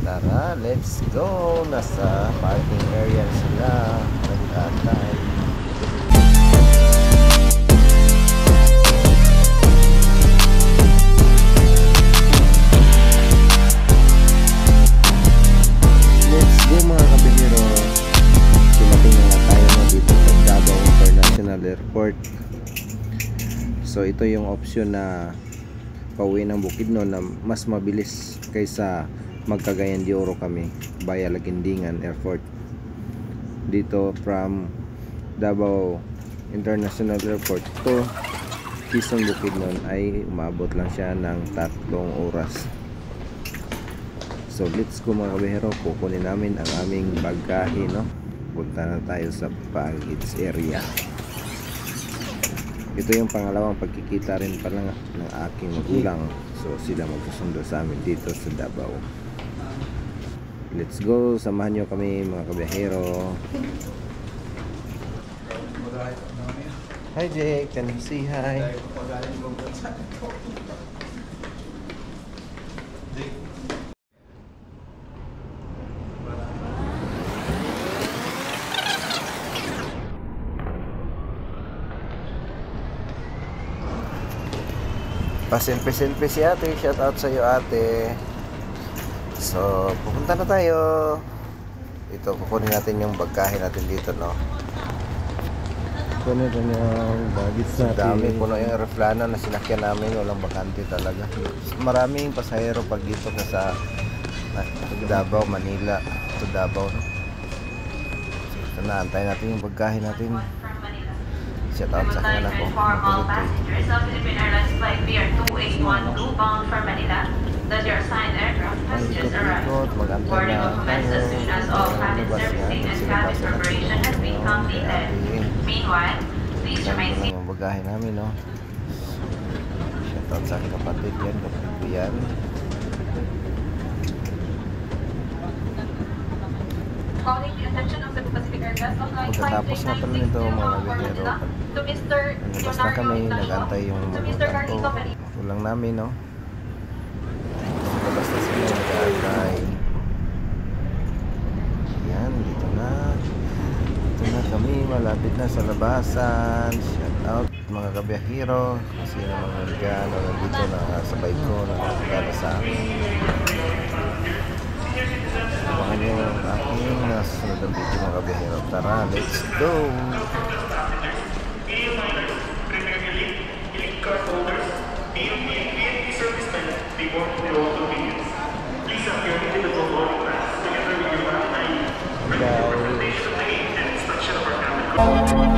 Tara, let's go. Nasa parking area sila. Nagtatay. Let's go mga kabihero. Dumating na tayo na dito sa Davao International Airport. So ito yung option na pauwi ng Bukidnon na mas mabilis kaysa magCagayan de Oro kami via Laguindingan Airport. Dito from Davao International Airport to Quezon Bukidnon ay umabot lang siya ng 3 oras. So let's go mga kabihero, kukunin namin ang aming bagahe, no? Punta na tayo sa baggage area. Ito yung pangalawang pagkikita rin pala ng aking magulang. So sila magsusundo sa amin dito sa Davao. Let's go, samahan nyo kami mga kabiyahero. Hi Jake, can you say hi? Paselfie si ate, shout out sa iyo ate. So, pupunta na tayo. Ito, kukunin natin yung bagahe natin dito, no? Kunin natin yung baggage natin. Dami, puno yung aeroplano na sinakyan namin. Walang bakante talaga. Maraming pasahero pag dito ka sa Davao, Manila to Davao, no? So, ito na, antayin natin yung bagahe natin. Shout out sa kanila ko. Philippine Airlines flight BR281 Blue bound for Manila. Does your assigned aircraft passengers arrive? Boarding will commence as soon as all cabin servicing and cabin preparation has been completed. Meanwhile, please remain seated. Yung bagahe namin, no? Shout out sa aking kapatid yan, kapatid ko yan. Calling the attention of the Pacific Airlines of Flight Pagkatapos nga pala nito mga kabihero, to Mr. nalabas na kami, nag-antay yung magulang ko. Kulang namin, no? Nalabas na sila, nag-antay. Yan, dito na. Dito na kami, malapit na sa labasan. Shout out mga kabihero. Kasi naman nandyan, o nandito na sabay ko, nakakagala sa amin. Abangan nyo ang aking nasunod ang video mga kabihero. Tara, let's go! Bye!